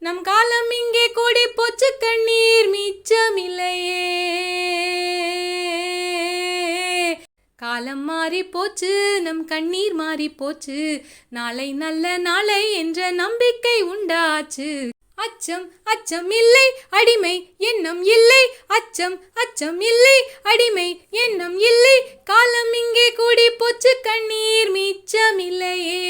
நம் காலம் இங்கே கூடி போச்சு கண்ணீர் மிச்சமில்லையே. காலம் மாறி போச்சு நம் கண்ணீர் மாறி போச்சு. நாளை நல்ல நாளை என்ற நம்பிக்கை உண்டாச்சு. அச்சம் அச்சம் இல்லை அடிமை எண்ணம் இல்லை. அச்சம் அச்சம் இல்லை அடிமை எண்ணம் இல்லை. காலம் இங்கே கூடி போச்சு கண்ணீர் மிச்சமில்லையே.